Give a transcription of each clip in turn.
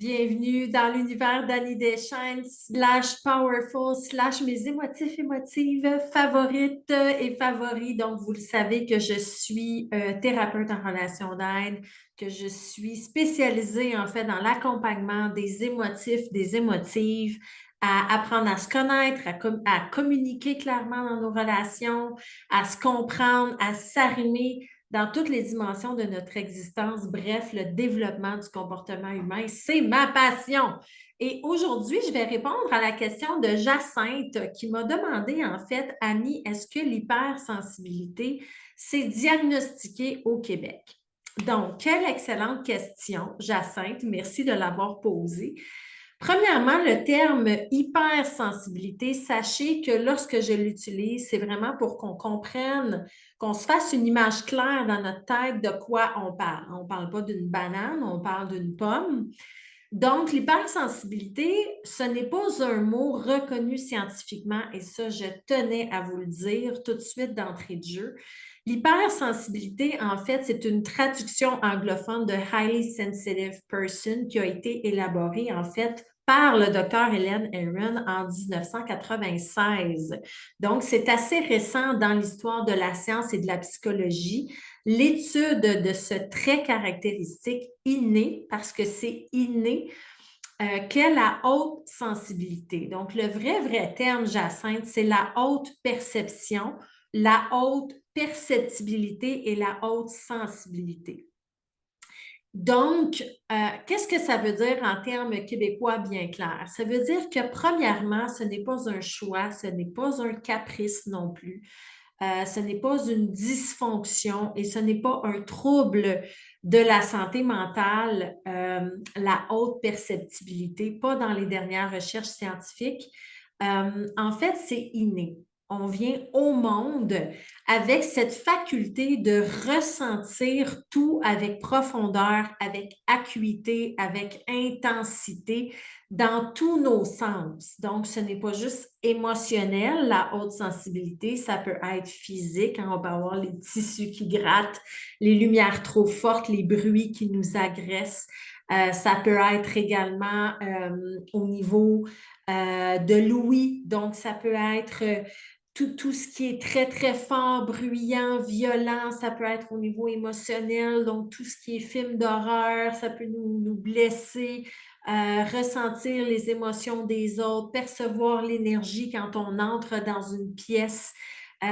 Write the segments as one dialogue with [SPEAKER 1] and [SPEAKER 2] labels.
[SPEAKER 1] Bienvenue dans l'univers d'Annie Deschênes, /powerful, mes émotifs, émotives favorites et favoris. Donc, vous le savez que je suis thérapeute en relation d'aide, que je suis spécialisée en fait dans l'accompagnement des émotifs, des émotives, à apprendre à se connaître, à communiquer clairement dans nos relations, à se comprendre, à s'arrimer dans toutes les dimensions de notre existence. Bref, le développement du comportement humain, c'est ma passion. Et aujourd'hui, je vais répondre à la question de Jacinthe qui m'a demandé, en fait, Annie, est-ce que l'hypersensibilité s'est diagnostiquée au Québec? Donc, quelle excellente question, Jacinthe. Merci de l'avoir posée. Premièrement, le terme hypersensibilité, sachez que lorsque je l'utilise, c'est vraiment pour qu'on comprenne, qu'on se fasse une image claire dans notre tête de quoi on parle. On ne parle pas d'une banane, on parle d'une pomme. Donc, l'hypersensibilité, ce n'est pas un mot reconnu scientifiquement, et ça, je tenais à vous le dire tout de suite d'entrée de jeu. L'hypersensibilité, en fait, c'est une traduction anglophone de Highly Sensitive Person qui a été élaborée, en fait, par le docteur Helen Aaron en 1996. Donc, c'est assez récent dans l'histoire de la science et de la psychologie. L'étude de ce trait caractéristique inné, parce que c'est inné, qu'est la haute sensibilité. Donc, le vrai terme, Jacinthe, c'est la haute perception, la haute perceptibilité et la haute sensibilité. Donc, qu'est-ce que ça veut dire en termes québécois bien clairs? Ça veut dire que, premièrement, ce n'est pas un choix, ce n'est pas un caprice non plus. Ce n'est pas une dysfonction et ce n'est pas un trouble de la santé mentale, la haute perceptibilité, pas dans les dernières recherches scientifiques. En fait, c'est inné. On vient au monde avec cette faculté de ressentir tout avec profondeur, avec acuité, avec intensité dans tous nos sens. Donc, ce n'est pas juste émotionnel, la haute sensibilité, ça peut être physique, hein, on peut avoir les tissus qui grattent, les lumières trop fortes, les bruits qui nous agressent. Ça peut être également au niveau de l'ouïe, donc ça peut être tout ce qui est très fort, bruyant, violent, ça peut être au niveau émotionnel, donc tout ce qui est film d'horreur, ça peut nous blesser, ressentir les émotions des autres, percevoir l'énergie quand on entre dans une pièce.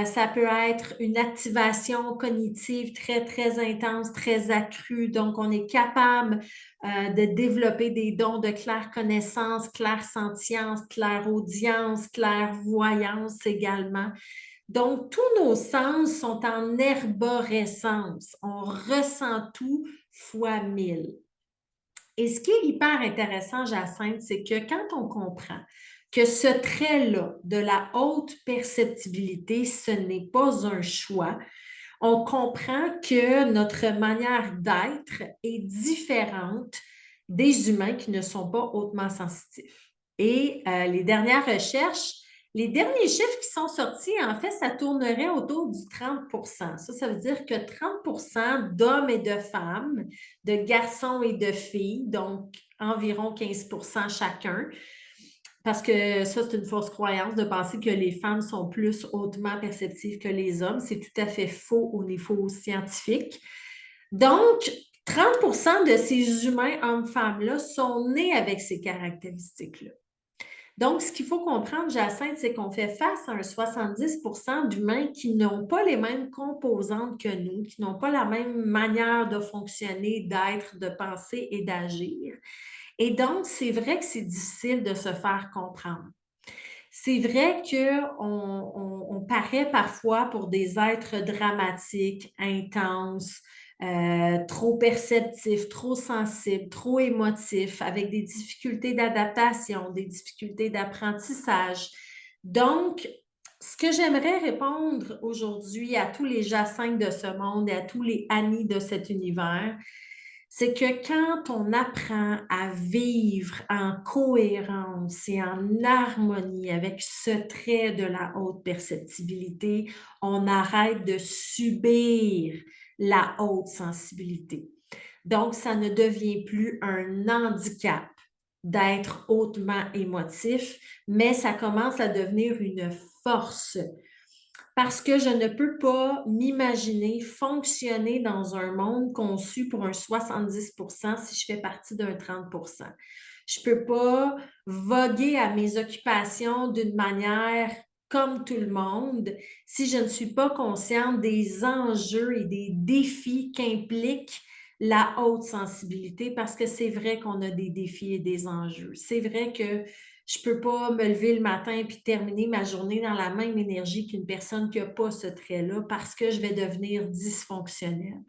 [SPEAKER 1] Ça peut être une activation cognitive très intense, très accrue. Donc, on est capable de développer des dons de clair-connaissance, clair-sentience, clair-audience, clair-voyance également. Donc, tous nos sens sont en herborescence. On ressent tout fois 1000. Et ce qui est hyper intéressant, Jacinthe, c'est que quand on comprend que ce trait-là de la haute perceptibilité, ce n'est pas un choix, on comprend que notre manière d'être est différente des humains qui ne sont pas hautement sensitifs. Et les dernières recherches, les derniers chiffres qui sont sortis, en fait, ça tournerait autour du 30. Ça veut dire que 30 d'hommes et de femmes, de garçons et de filles, donc environ 15 chacun, parce que ça, c'est une fausse croyance de penser que les femmes sont plus hautement perceptives que les hommes. C'est tout à fait faux au niveau scientifique. Donc, 30 de ces humains hommes-femmes-là sont nés avec ces caractéristiques-là. Donc, ce qu'il faut comprendre, Jacinthe, c'est qu'on fait face à un 70 d'humains qui n'ont pas les mêmes composantes que nous, qui n'ont pas la même manière de fonctionner, d'être, de penser et d'agir. Et donc, c'est vrai que c'est difficile de se faire comprendre. C'est vrai qu'on paraît parfois pour des êtres dramatiques, intenses, trop perceptifs, trop sensibles, trop émotifs, avec des difficultés d'adaptation, des difficultés d'apprentissage. Donc, ce que j'aimerais répondre aujourd'hui à tous les Jacinthes de ce monde et à tous les Annie de cet univers, c'est que quand on apprend à vivre en cohérence et en harmonie avec ce trait de la haute perceptibilité, on arrête de subir la haute sensibilité. Donc, ça ne devient plus un handicap. d'être hautement émotif, mais ça commence à devenir une force parce que je ne peux pas m'imaginer fonctionner dans un monde conçu pour un 70% si je fais partie d'un 30%. Je ne peux pas voguer à mes occupations d'une manière comme tout le monde si je ne suis pas consciente des enjeux et des défis qu'implique la haute sensibilité, parce que c'est vrai qu'on a des défis et des enjeux. C'est vrai que je ne peux pas me lever le matin puis terminer ma journée dans la même énergie qu'une personne qui n'a pas ce trait-là parce que je vais devenir dysfonctionnelle.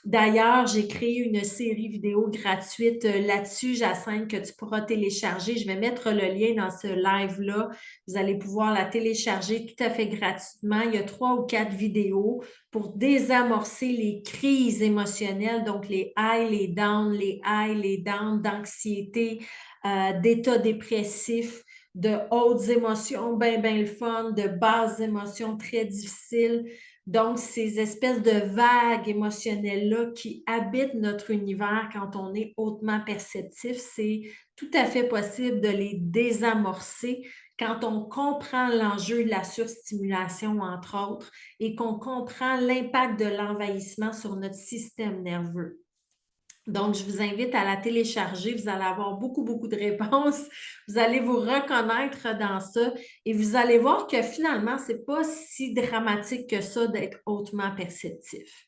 [SPEAKER 1] D'ailleurs, j'ai créé une série vidéo gratuite là-dessus, Jacinthe, que tu pourras télécharger. Je vais mettre le lien dans ce live-là. Vous allez pouvoir la télécharger tout à fait gratuitement. Il y a 3 ou 4 vidéos pour désamorcer les crises émotionnelles, donc les highs, les downs d'anxiété, d'état dépressif, de hautes émotions, ben le fun, de basses émotions très difficiles. Donc, ces espèces de vagues émotionnelles-là qui habitent notre univers quand on est hautement perceptif, c'est tout à fait possible de les désamorcer quand on comprend l'enjeu de la surstimulation, entre autres, et qu'on comprend l'impact de l'envahissement sur notre système nerveux. Donc, je vous invite à la télécharger. Vous allez avoir beaucoup, beaucoup de réponses. Vous allez vous reconnaître dans ça et vous allez voir que finalement, ce n'est pas si dramatique que ça d'être hautement perceptif.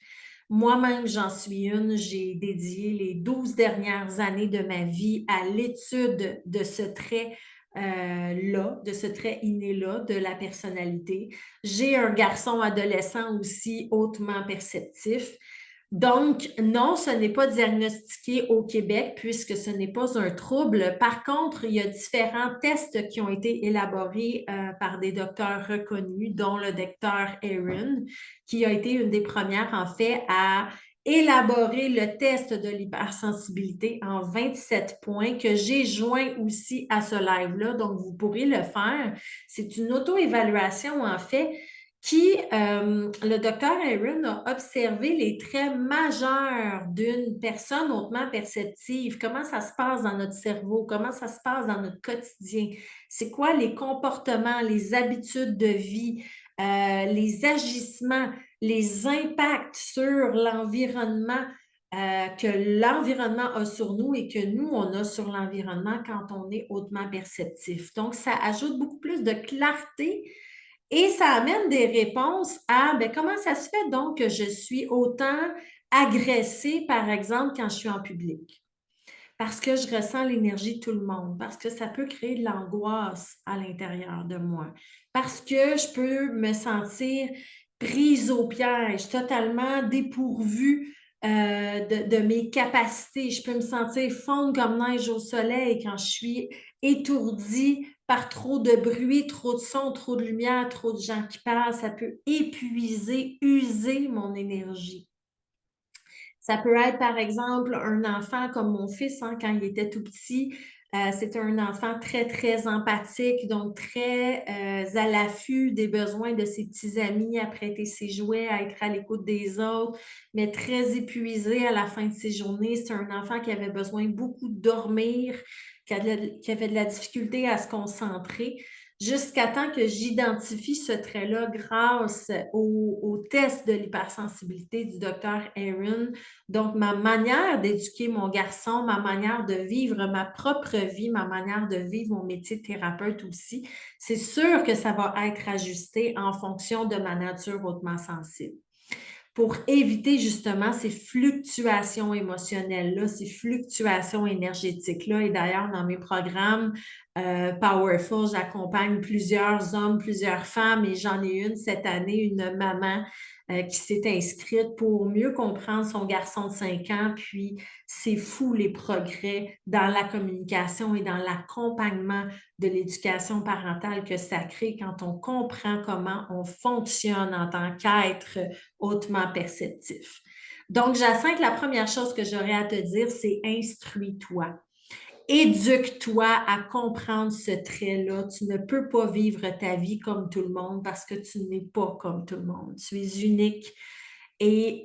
[SPEAKER 1] Moi-même, j'en suis une. J'ai dédié les 12 dernières années de ma vie à l'étude de ce trait là, de ce trait inné-là, de la personnalité. J'ai un garçon adolescent aussi hautement perceptif. Donc, non, ce n'est pas diagnostiqué au Québec puisque ce n'est pas un trouble. Par contre, il y a différents tests qui ont été élaborés par des docteurs reconnus, dont le docteur Erin, qui a été une des premières, en fait, à élaborer le test de l'hypersensibilité en 27 points que j'ai joint aussi à ce live-là. Donc, vous pourrez le faire. C'est une auto-évaluation, en fait, le docteur Aaron a observé les traits majeurs d'une personne hautement perceptive, comment ça se passe dans notre cerveau, comment ça se passe dans notre quotidien, c'est quoi les comportements, les habitudes de vie, les agissements, les impacts sur l'environnement que l'environnement a sur nous et que nous, on a sur l'environnement quand on est hautement perceptif. Donc, ça ajoute beaucoup plus de clarté et ça amène des réponses à ben, comment ça se fait donc que je suis autant agressée, par exemple, quand je suis en public? Parce que je ressens l'énergie de tout le monde, parce que ça peut créer de l'angoisse à l'intérieur de moi, parce que je peux me sentir prise au piège, totalement dépourvue de mes capacités. Je peux me sentir fondre comme neige au soleil quand je suis étourdie par trop de bruit, trop de son, trop de lumière, trop de gens qui parlent. Ça peut épuiser, user mon énergie. Ça peut être, par exemple, un enfant comme mon fils, hein, quand il était tout petit. C'était un enfant très, très empathique, donc très à l'affût des besoins de ses petits amis, à prêter ses jouets, à être à l'écoute des autres, mais très épuisé à la fin de ses journées. C'est un enfant qui avait besoin beaucoup de dormir, qui avait de la difficulté à se concentrer jusqu'à temps que j'identifie ce trait-là grâce au test de l'hypersensibilité du docteur Aaron. Donc, ma manière d'éduquer mon garçon, ma manière de vivre ma propre vie, ma manière de vivre mon métier de thérapeute aussi, c'est sûr que ça va être ajusté en fonction de ma nature hautement sensible pour éviter justement ces fluctuations émotionnelles-là, ces fluctuations énergétiques-là. Et d'ailleurs, dans mes programmes Powerful, j'accompagne plusieurs hommes, plusieurs femmes et j'en ai une cette année, une maman qui s'est inscrite pour mieux comprendre son garçon de 5 ans. Puis, c'est fou les progrès dans la communication et dans l'accompagnement de l'éducation parentale que ça crée quand on comprend comment on fonctionne en tant qu'être hautement perceptif. Donc, Jacinthe, la première chose que j'aurais à te dire, c'est instruis-toi. Éduque-toi à comprendre ce trait-là. Tu ne peux pas vivre ta vie comme tout le monde parce que tu n'es pas comme tout le monde. Tu es unique et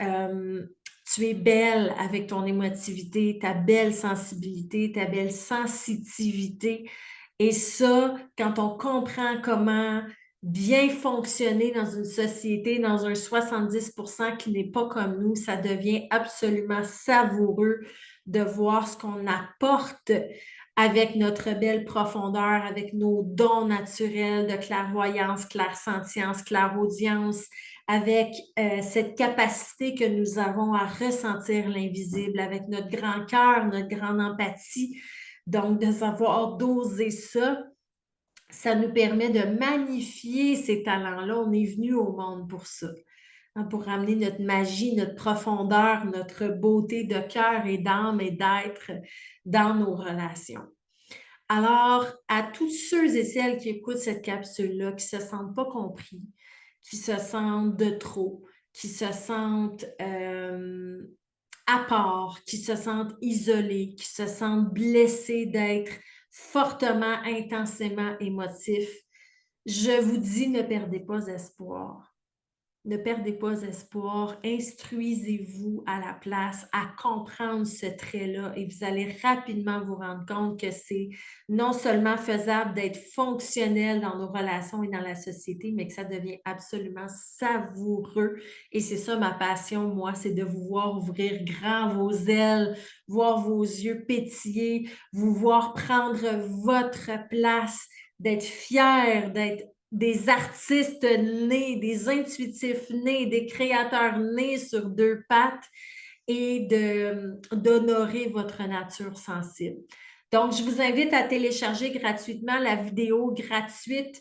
[SPEAKER 1] Tu es belle avec ton émotivité, ta belle sensibilité, ta belle sensitivité. Et ça, quand on comprend comment bien fonctionner dans une société, dans un 70% qui n'est pas comme nous, ça devient absolument savoureux de voir ce qu'on apporte avec notre belle profondeur, avec nos dons naturels de clairvoyance, clairsentience, clairaudience, avec cette capacité que nous avons à ressentir l'invisible, avec notre grand cœur, notre grande empathie. Donc, de savoir doser ça, ça nous permet de magnifier ces talents-là. On est venu au monde pour ça, hein, pour ramener notre magie, notre profondeur, notre beauté de cœur et d'âme et d'être dans nos relations. Alors, à tous ceux et celles qui écoutent cette capsule-là, qui ne se sentent pas compris, qui se sentent de trop, qui se sentent à part, qui se sentent isolés, qui se sentent blessés d'être fortement, intensément émotifs, je vous dis, ne perdez pas espoir. Ne perdez pas espoir, instruisez-vous à la place à comprendre ce trait-là et vous allez rapidement vous rendre compte que c'est non seulement faisable d'être fonctionnel dans nos relations et dans la société, mais que ça devient absolument savoureux. Et c'est ça ma passion, moi, c'est de vous voir ouvrir grand vos ailes, voir vos yeux pétiller, vous voir prendre votre place, d'être fier, d'être des artistes nés, des intuitifs nés, des créateurs nés sur deux pattes et d'honorer votre nature sensible. Donc, je vous invite à télécharger gratuitement la vidéo gratuite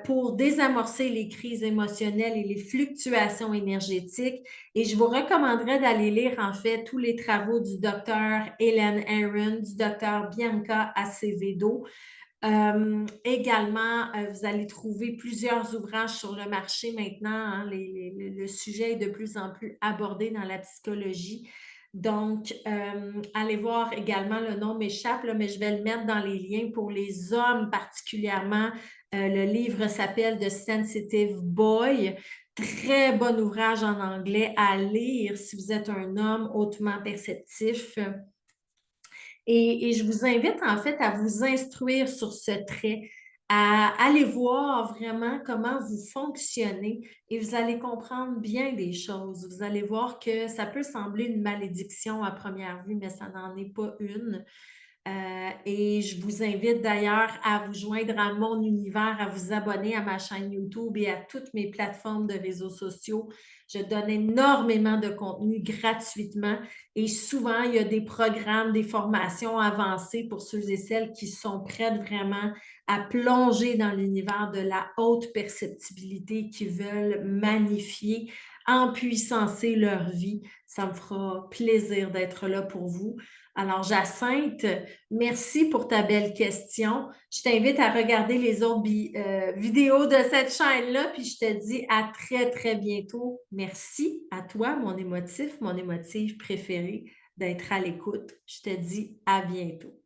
[SPEAKER 1] pour désamorcer les crises émotionnelles et les fluctuations énergétiques. Et je vous recommanderais d'aller lire en fait tous les travaux du docteur Helen Aaron, du docteur Bianca Acevedo. Également, vous allez trouver plusieurs ouvrages sur le marché maintenant, hein. Le sujet est de plus en plus abordé dans la psychologie. Donc, allez voir également, le nom m'échappe, mais je vais le mettre dans les liens pour les hommes particulièrement. Le livre s'appelle The Sensitive Boy. Très bon ouvrage en anglais à lire si vous êtes un homme hautement perceptif. Et je vous invite en fait à vous instruire sur ce trait, à aller voir vraiment comment vous fonctionnez et vous allez comprendre bien des choses. Vous allez voir que ça peut sembler une malédiction à première vue, mais ça n'en est pas une. Et je vous invite d'ailleurs à vous joindre à mon univers, à vous abonner à ma chaîne YouTube et à toutes mes plateformes de réseaux sociaux. Je donne énormément de contenu gratuitement et souvent, il y a des programmes, des formations avancées pour ceux et celles qui sont prêtes vraiment à plonger dans l'univers de la haute perceptibilité, qui veulent magnifier, empuissancer leur vie. Ça me fera plaisir d'être là pour vous. Alors, Jacinthe, merci pour ta belle question. Je t'invite à regarder les autres vidéos de cette chaîne-là, puis je te dis à très, très bientôt. Merci à toi, mon émotif, mon émotive préférée, d'être à l'écoute. Je te dis à bientôt.